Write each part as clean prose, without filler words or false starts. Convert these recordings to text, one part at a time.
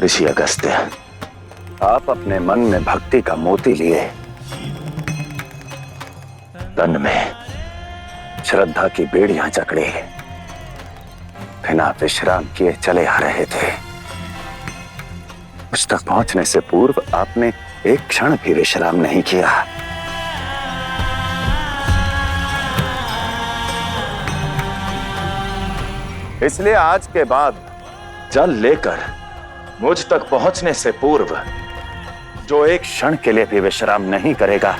ऋषि अगस्त्य, आप अपने मन में भक्ति का मोती लिए, तन में श्रद्धा की बेड़ियां जकड़ी, बिना विश्राम किए चले आ रहे थे। मुझ तक पहुंचने से पूर्व आपने एक क्षण भी विश्राम नहीं किया। इसलिए आज के बाद जल लेकर मुझ तक पहुंचने से पूर्व जो एक क्षण के लिए भी विश्राम नहीं करेगा,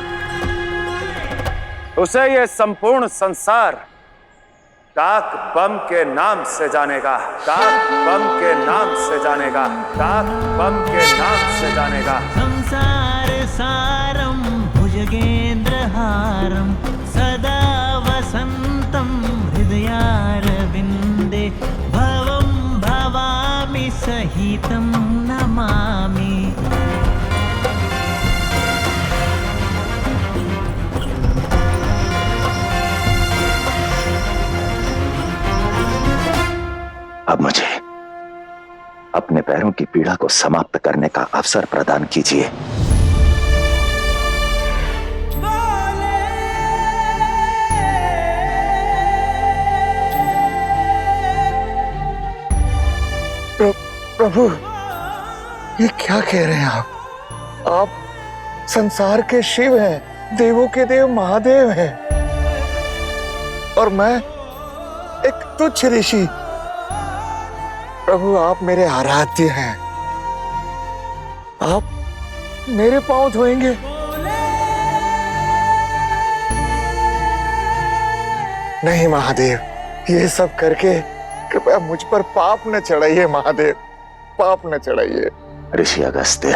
उसे यह संपूर्ण संसार डाक बम के नाम से जानेगा। डाक बम के नाम से जानेगा। डाक बम के नाम से जानेगा। संसार सारम भुजगेंद्रहारम सदा वसंतम हृदयारविंदे भवम भवामि सहितं नमामि। अब मुझे अपने पैरों की पीड़ा को समाप्त करने का अवसर प्रदान कीजिए। प्रभु, ये क्या कह रहे हैं आप? आप संसार के शिव हैं, देवों के देव महादेव हैं, और मैं एक तुच्छ ऋषि। प्रभु, आप मेरे आराध्य हैं, आप मेरे पांव धोएंगे। नहीं महादेव, ये सब करके कृपया मुझ पर पाप न चढ़ाइए महादेव, पाप न चढ़ाइए। ऋषि अगस्त्य,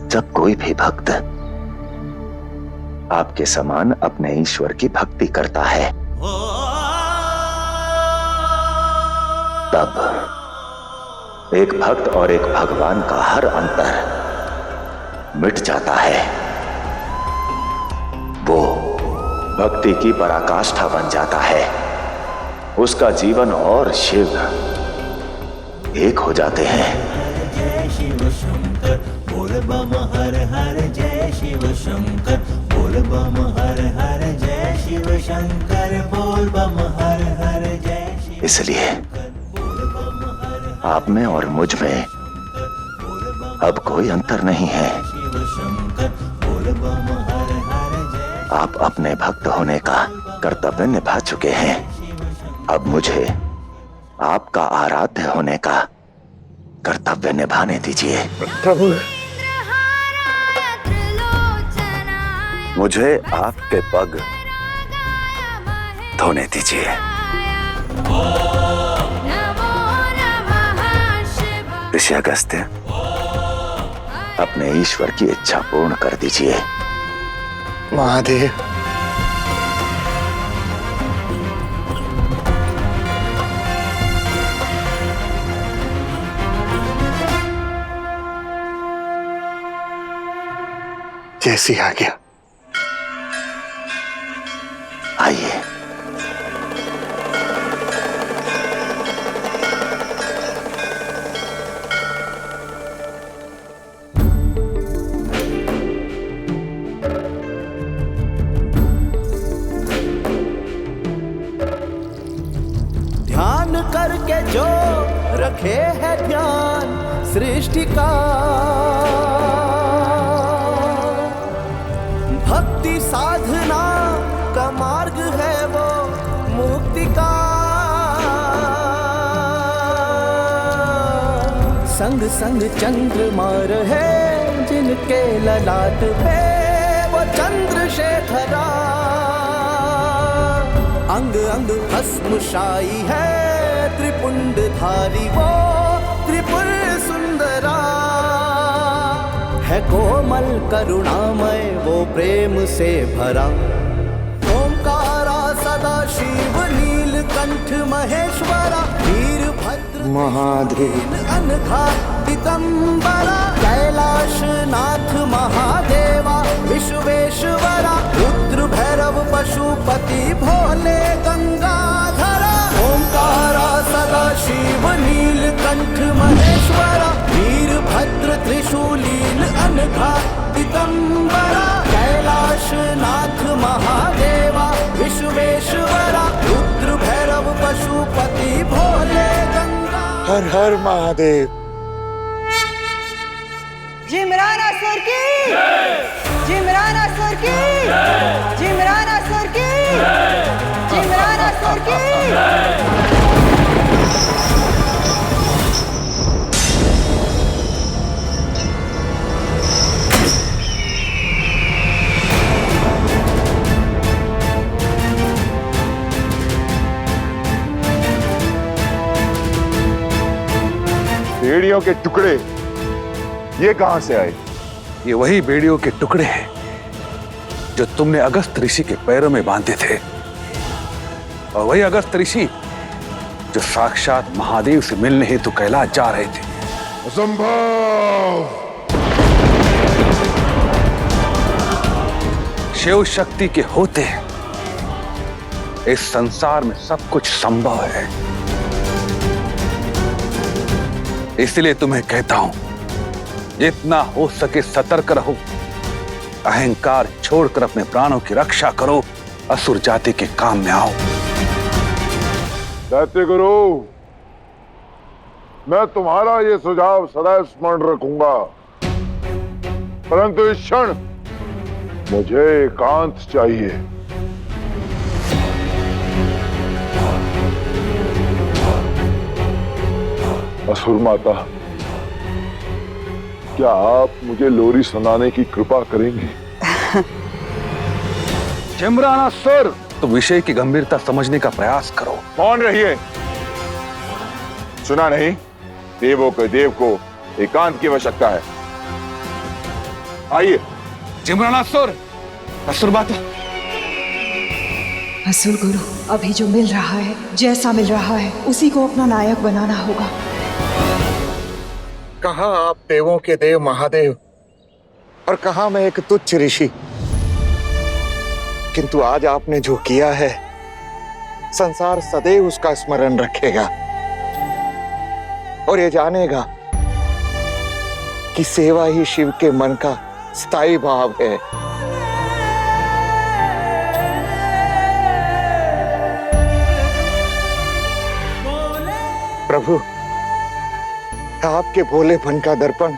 जब कोई भी भक्त आपके समान अपने ईश्वर की भक्ति करता है, तब एक भक्त और एक भगवान का हर अंतर मिट जाता है। वो भक्ति की पराकाष्ठा बन जाता है। उसका जीवन और शिव एक हो जाते हैं। जय शिव शंकर बोल बम हर हर, जय शिव शंकर बोल बम हर हर, जय शिव शंकर बोल बम हर हर, जय शिव। इसलिए आप में और मुझ में अब कोई अंतर नहीं है। आप अपने भक्त होने का कर्तव्य निभा चुके हैं। अब मुझे आपका आराध्य होने का कर्तव्य निभाने दीजिए। प्रभु, मुझे आपके पग धोने दीजिए। ऋषि अगस्त्य, अपने ईश्वर की इच्छा पूर्ण कर दीजिए। महादेव, जैसी आज्ञा। आइए। ध्यान करके जो रखे है ध्यान सृष्टि का, भक्ति साधना का मार्ग है वो मुक्ति का। संग संग चंद्रमा रहे जिनके ललाट पे वो चंद्रशेखरा, अंग अंग भस्मशाई है त्रिपुंडधारी वो त्रिपुर सुंदरा। है कोमल करुणामय वो प्रेम से भरा, ओंकारा सदा शिव नीलकंठ महेश्वरा, वीरभद्र महादेव, अनघा दिगंबरा, कैलाश नाथ महादेवा विश्वेश्वरा, रुद्र भैरव पशुपति भोले गंगाधरा, ओंकारा सदा शिव नीलकंठ हर महादेव। जिमरान असुर की जिमरान असुर की जिमरान असुर की जिमरान असुर की। भेड़ियों के टुकड़े ये कहां से आए? ये वही बेड़ियों के टुकड़े हैं जो तुमने अगस्त ऋषि के पैरों में बांधे थे, और वही अगस्त ऋषि जो साक्षात महादेव से मिलने हेतु कैलाश जा रहे थे। असंभव! शिव शक्ति के होते इस संसार में सब कुछ संभव है। इसलिए तुम्हें कहता हूं, जितना हो सके सतर्क रहो, अहंकार छोड़कर अपने प्राणों की रक्षा करो, असुर जाति के काम में आओ। दैत्य गुरु, मैं तुम्हारा ये सुझाव सदैव स्मरण रखूंगा, परंतु इस क्षण मुझे एकांत चाहिए। असुर माता, क्या आप मुझे लोरी सुनाने की कृपा करेंगी? जिमरान सर, तो विषय की गंभीरता समझने का प्रयास करो। मौन रहिए। सुना नहीं? देवों के देव को एकांत की आवश्यकता है। आइए। जिमरान सर, असुर माता। असुर गुरु, अभी जो मिल रहा है, जैसा मिल रहा है, उसी को अपना नायक बनाना होगा। कहाँ आप देवों के देव महादेव, और कहाँ मैं एक तुच्छ ऋषि। किंतु आज आपने जो किया है, संसार सदैव उसका स्मरण रखेगा और ये जानेगा कि सेवा ही शिव के मन का स्थायी भाव है। प्रभु, आपके भोलेपन का दर्पण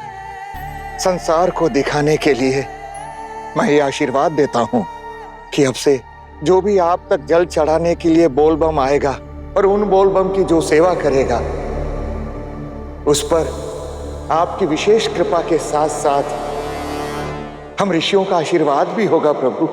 संसार को दिखाने के लिए मैं ये आशीर्वाद देता हूं कि अब से जो भी आप तक जल चढ़ाने के लिए बोलबम आएगा और उन बोलबम की जो सेवा करेगा, उस पर आपकी विशेष कृपा के साथ साथ हम ऋषियों का आशीर्वाद भी होगा। प्रभु,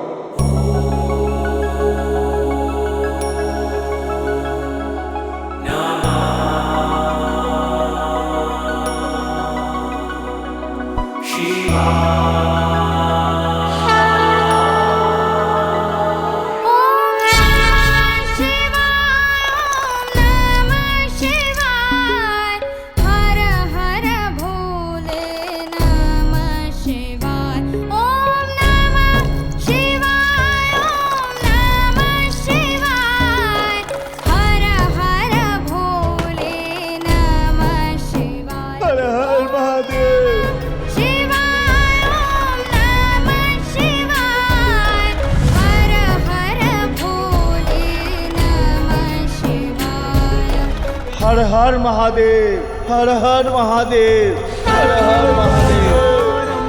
हर हर महादेव, हर हर महादेव, हर हर महादेव,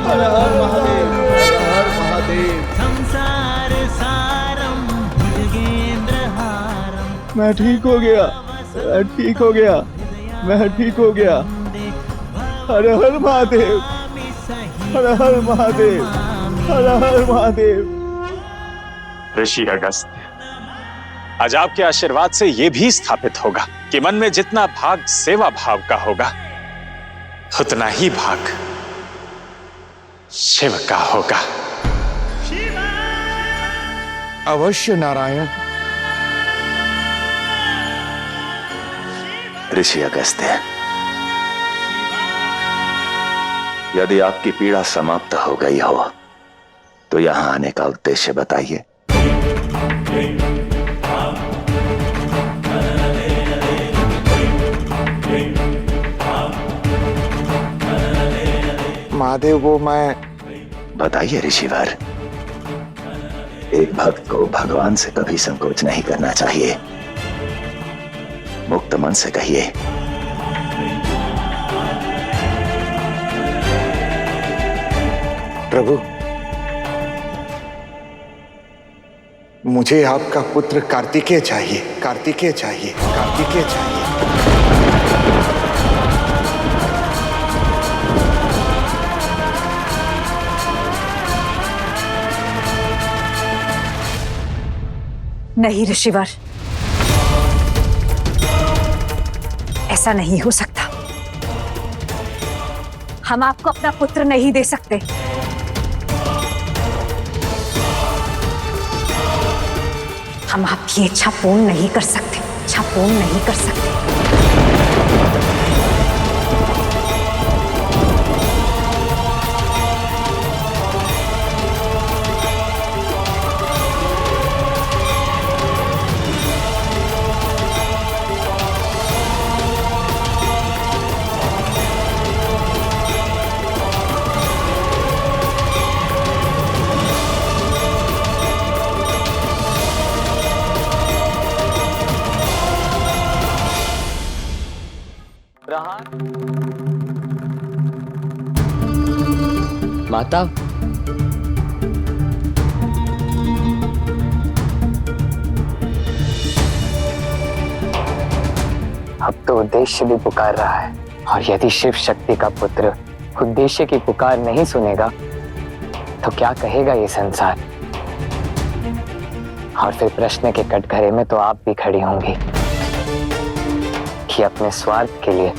हर हर महादेव, हर हर महादेव। संसार सारम भुजगेंद्रहारम। मैं ठीक हो गया, मैं ठीक हो गया, मैं ठीक हो गया। हर हर महादेव, हर हर महादेव, हर हर महादेव। ऋषि अगस्त, आज आपके आशीर्वाद से यह भी स्थापित होगा कि मन में जितना भाग सेवा भाव का होगा, उतना ही भाग शिव का होगा। अवश्य नारायण। ऋषि अगस्त्य, यदि आपकी पीड़ा समाप्त हो गई हो तो यहां आने का उद्देश्य बताइए। महादेव, वो मैं बताइए ऋषिवर। एक भक्त को भगवान से कभी संकोच नहीं करना चाहिए। मुक्त मन से कहिए। प्रभु, मुझे आपका पुत्र कार्तिकेय चाहिए, कार्तिकेय चाहिए, कार्तिकेय चाहिए। नहीं ऋषिवर, ऐसा नहीं हो सकता। हम आपको अपना पुत्र नहीं दे सकते। हम आपकी इच्छा पूर्ण नहीं कर सकते, इच्छा पूर्ण नहीं कर सकते। माता, अब तो उद्देश्य भी पुकार रहा है, और यदि शिव शक्ति का पुत्र उद्देश्य की पुकार नहीं सुनेगा तो क्या कहेगा ये संसार। और फिर प्रश्न के कटघरे में तो आप भी खड़ी होंगी कि अपने स्वार्थ के लिए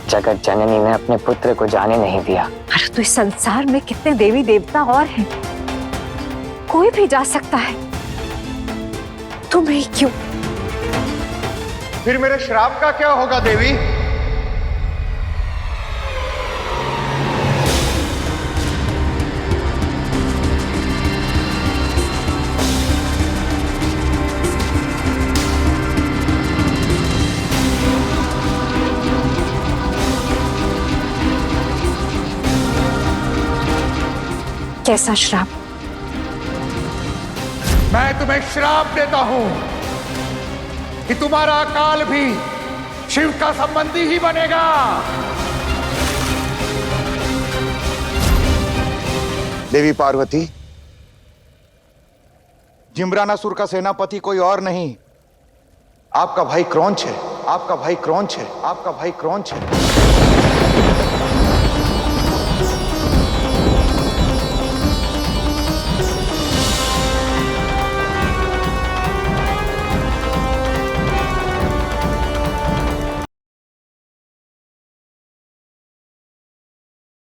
जगत जननी ने अपने पुत्र को जाने नहीं दिया। अरे तो इस संसार में कितने देवी देवता और हैं, कोई भी जा सकता है, तुम्हें क्यों? फिर मेरे श्राप का क्या होगा देवी? कैसा श्राप? मैं तुम्हें श्राप देता हूं कि तुम्हारा काल भी शिव का संबंधी ही बनेगा। देवी पार्वती, जिम्रानासुर का सेनापति कोई और नहीं, आपका भाई क्रौंच है, आपका भाई क्रौंच है, आपका भाई क्रौंच है।